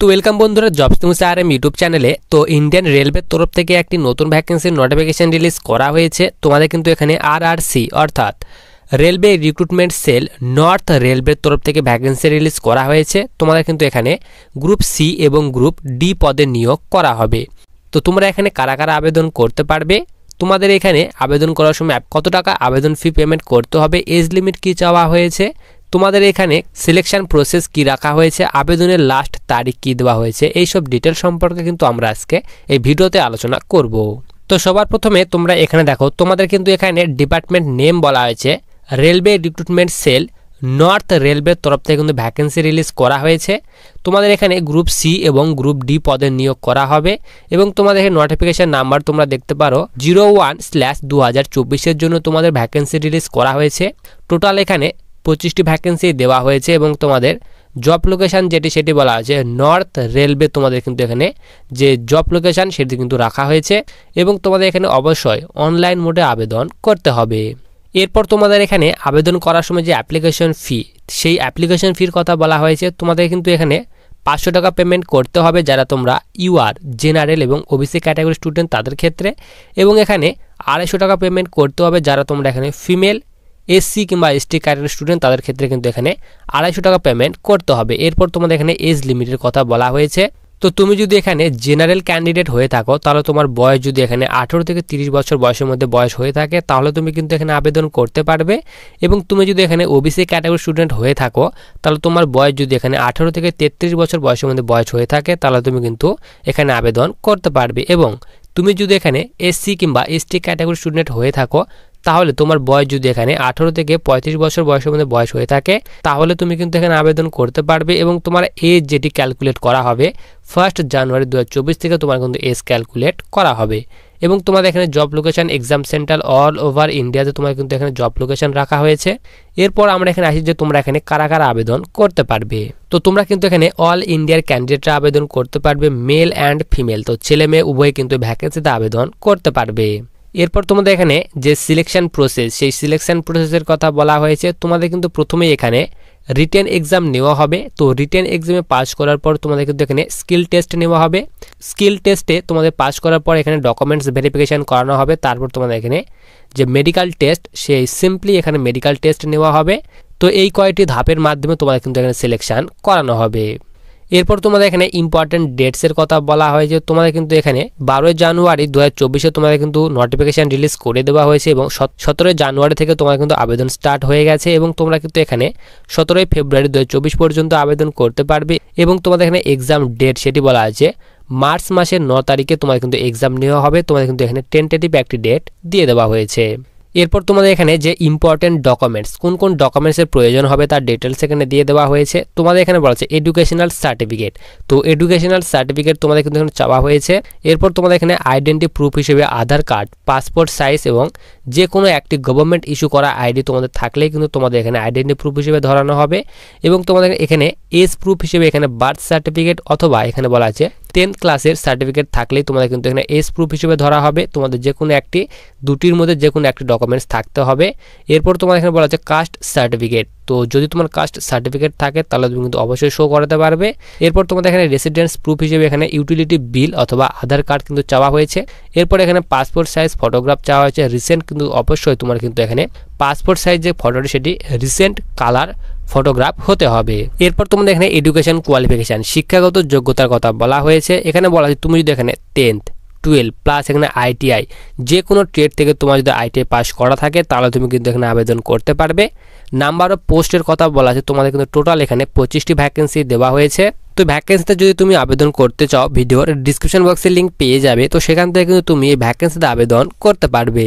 তো ওয়েলকাম বন্ধুরা jobs news RM YouTube চ্যানেলে। তো ইন্ডিয়ান রেলওয়ের তরফ থেকে একটি নতুন ভ্যাকেন্সির নোটিফিকেশন রিলিজ করা হয়েছে। তোমাদের কিন্তু এখানে আরআরসি অর্থাৎ রেলওয়ে রিক্রুটমেন্ট সেল নর্থ রেলওয়ের তরফ থেকে ভ্যাকেন্সি রিলিজ করা হয়েছে। তোমাদের কিন্তু এখানে গ্রুপ সি এবং গ্রুপ ডি পদে নিয়োগ করা হবে। তো তোমরা এখানে কারা কারা আবেদন করতে পারবে, তোমাদের এখানে আবেদন করার সময় কত টাকা আবেদন ফি পেমেন্ট করতে হবে, এজ লিমিট কী চাওয়া হয়েছে, তোমাদের এখানে সিলেকশন প্রসেস কি রাখা হয়েছে, আবেদনের লাস্ট তারিখ কি দেওয়া হয়েছে, এইসব ডিটেল সম্পর্কে কিন্তু আমরা আজকে এই ভিডিওতে আলোচনা করব। তো সবার প্রথমে তোমরা এখানে দেখো, তোমাদের কিন্তু এখানে ডিপার্টমেন্ট নেম বলা হয়েছে রেলওয়ে রিক্রুটমেন্ট সেল নর্থ রেলওয়ের তরফ থেকে কিন্তু ভ্যাকেন্সি রিলিজ করা হয়েছে। তোমাদের এখানে গ্রুপ সি এবং গ্রুপ ডি পদে নিয়োগ করা হবে এবং তোমাদের এখানে নোটিফিকেশন নাম্বার তোমরা দেখতে পারো 01/2024 জন্য তোমাদের ভ্যাকেন্সি রিলিজ করা হয়েছে। টোটাল এখানে 25টি ভ্যাকেন্সি দেওয়া হয়েছে এবং তোমাদের জব লোকেশান সেটি বলা হয়েছে নর্থ রেলওয়ে। তোমাদের কিন্তু এখানে যে জব লোকেশান সেটি কিন্তু রাখা হয়েছে এবং তোমাদের এখানে অবশ্যই অনলাইন মোডে আবেদন করতে হবে। এরপর তোমাদের এখানে আবেদন করার সময় যে অ্যাপ্লিকেশন ফি, সেই অ্যাপ্লিকেশন ফির কথা বলা হয়েছে। তোমাদের কিন্তু এখানে 500 টাকা পেমেন্ট করতে হবে যারা তোমরা ইউআর জেনারেল এবং ওবিসি ক্যাটাগরি স্টুডেন্ট তাদের ক্ষেত্রে, এবং এখানে 250 টাকা পেমেন্ট করতে হবে যারা তোমরা এখানে ফিমেল এসসি কিংবা এসটি ক্যাটাগরি স্টুডেন্ট তাদের ক্ষেত্রে কিন্তু এখানে 250 টাকা পেমেন্ট করতে হবে। এরপর তোমাদের এখানে এজ লিমিটের কথা বলা হয়েছে। তো তুমি যদি এখানে জেনারেল ক্যান্ডিডেট হয়ে থাকো তাহলে তোমার বয়স যদি এখানে 18 থেকে 30 বছর বয়সের মধ্যে বয়স হয়ে থাকে তাহলে তুমি কিন্তু এখানে আবেদন করতে পারবে, এবং তুমি যদি এখানে ওবিসি ক্যাটাগরি স্টুডেন্ট হয়ে থাকো তাহলে তোমার বয়স যদি এখানে 18 থেকে 33 বছর বয়সের মধ্যে বয়স হয়ে থাকে তাহলে তুমি কিন্তু এখানে আবেদন করতে পারবে। এবং তুমি যদি এখানে এসসি কিংবা এসটি ক্যাটাগরি স্টুডেন্ট হয়ে থাকো তাহলে তোমার বয়স যদি এখানে 18 থেকে 35 বছর বয়সের মধ্যে বয়স হয়ে থাকে তাহলে তুমি কিন্তু এখানে আবেদন করতে পারবে। এবং তোমার এজ যেটি ক্যালকুলেট করা হবে 1 জানুয়ারি 2024 থেকে তোমার কিন্তু এজ ক্যালকুলেট করা হবে। এবং তোমাদের এখানে job location exam centre all over ইন্ডিয়াতে তোমার কিন্তু এখানে জব লোকেশন রাখা হয়েছে। এরপর আমরা এখানে আসি যে তোমরা এখানে কারা কারা আবেদন করতে পারবে। তো তোমরা কিন্তু এখানে অল ইন্ডিয়ার ক্যান্ডিডেটরা আবেদন করতে পারবে, মেল অ্যান্ড ফিমেল, তো ছেলে মেয়ে উভয় কিন্তু ভ্যাকেন্সিতে আবেদন করতে পারবে। এরপর তোমাদের এখানে যে সিলেকশন প্রসেস, সেই সিলেকশন প্রসেসের কথা বলা হয়েছে। তোমাদের কিন্তু প্রথমেই এখানে রিটেন এক্সাম নেওয়া হবে। তো রিটেন এক্সামে পাস করার পর তোমাদের কিন্তু এখানে স্কিল টেস্ট নেওয়া হবে। স্কিল টেস্টে তোমাদের পাস করার পর এখানে ডকুমেন্টস ভেরিফিকেশান করানো হবে। তারপর তোমাদের এখানে যে মেডিকেল টেস্ট, সেই সিম্পলি এখানে মেডিকেল টেস্ট নেওয়া হবে। তো এই কয়েকটি ধাপের মাধ্যমে তোমাদের কিন্তু এখানে সিলেকশন করানো হবে। এরপর তোমাদের এখানে ইম্পর্টেন্ট ডেটসের কথা বলা হয় যে তোমাদের কিন্তু এখানে 12 জানুয়ারি 2024 তোমাদের কিন্তু নোটিফিকেশান রিলিজ করে দেওয়া হয়েছে এবং 17 জানুয়ারি থেকে তোমাদের কিন্তু আবেদন স্টার্ট হয়ে গেছে। এবং তোমরা কিন্তু এখানে 17 ফেব্রুয়ারি 2024 পর্যন্ত আবেদন করতে পারবে। এবং তোমাদের এখানে এক্সাম ডেট সেটি বলা আছে মার্চ মাসের 9 তারিখে তোমাদের কিন্তু এক্সাম নেওয়া হবে। তোমাদের কিন্তু এখানে টেন্টেটিভ একটি ডেট দিয়ে দেওয়া হয়েছে। এরপর তোমাদের এখানে যে ইম্পর্টেন্ট ডকুমেন্টস, কোন কোন ডকুমেন্টসের প্রয়োজন হবে তার ডিটেলস এখানে দিয়ে দেওয়া হয়েছে। তোমাদের এখানে বলা আছে এডুকেশনাল সার্টিফিকেট, তো এডুকেশনাল সার্টিফিকেট তোমাদের কিন্তু এখানে চাওয়া হয়েছে। এরপর তোমাদের এখানে আইডেন্টি প্রুফ হিসেবে আধার কার্ড, পাসপোর্ট সাইজ এবং যে কোনো একটি গভর্নমেন্ট ইস্যু করা আইডি তোমাদের থাকলেই কিন্তু তোমাদের এখানে আইডেন্টি প্রুফ হিসেবে ধরানো হবে। এবং তোমাদের এখানে এজ প্রুফ হিসেবে এখানে বার্থ সার্টিফিকেট অথবা এখানে বলা আছে 10th ক্লাসের সার্টিফিকেট থাকলেই তোমাদের কিন্তু এখানে এজ প্রুফ হিসেবে ধরা হবে। তোমাদের যে কোনো একটি দুটির মধ্যে যে কোনো একটি ডকুমেন্টস থাকতে হবে। এরপর তোমার এখানে বলা আছে কাস্ট সার্টিফিকেট, তো যদি তোমার কাস্ট সার্টিফিকেট থাকে তাহলে তুমি কিন্তু অবশ্যই শো করাতে পারবে। এরপর তোমাদের এখানে রেসিডেন্স প্রুফ হিসেবে এখানে ইউটিলিটি বিল অথবা আধার কার্ড কিন্তু চাওয়া হয়েছে। এরপর এখানে পাসপোর্ট সাইজ ফটোগ্রাফ চাওয়া হয়েছে রিসেন্ট, কিন্তু অবশ্যই তোমার কিন্তু এখানে পাসপোর্ট সাইজ যে ফটোটি সেটি রিসেন্ট কালার ফটোগ্রাফ হতে হবে। এরপর তোমাদের এখানে এডুকেশন কোয়ালিফিকেশান, শিক্ষাগত যোগ্যতার কথা বলা হয়েছে। এখানে বলা আছে তুমি যদি এখানে 10th 12 প্লাস এখানে আইটিআই, যে কোনো ট্রেড থেকে তোমার যদি আইটিআই পাস করা থাকে তাহলে তুমি কিন্তু এখানে আবেদন করতে পারবে। নাম্বার অফ পোস্টের কথা বলা আছে, তোমাদের কিন্তু টোটাল এখানে 25টি ভ্যাকেন্সি দেওয়া হয়েছে। তো ভ্যাকেন্সিতে যদি তুমি আবেদন করতে চাও ভিডিওর ডিসক্রিপশন বক্সে লিঙ্ক পেয়ে যাবে, তো সেখান থেকে কিন্তু তুমি এই ভ্যাকেন্সিতে আবেদন করতে পারবে।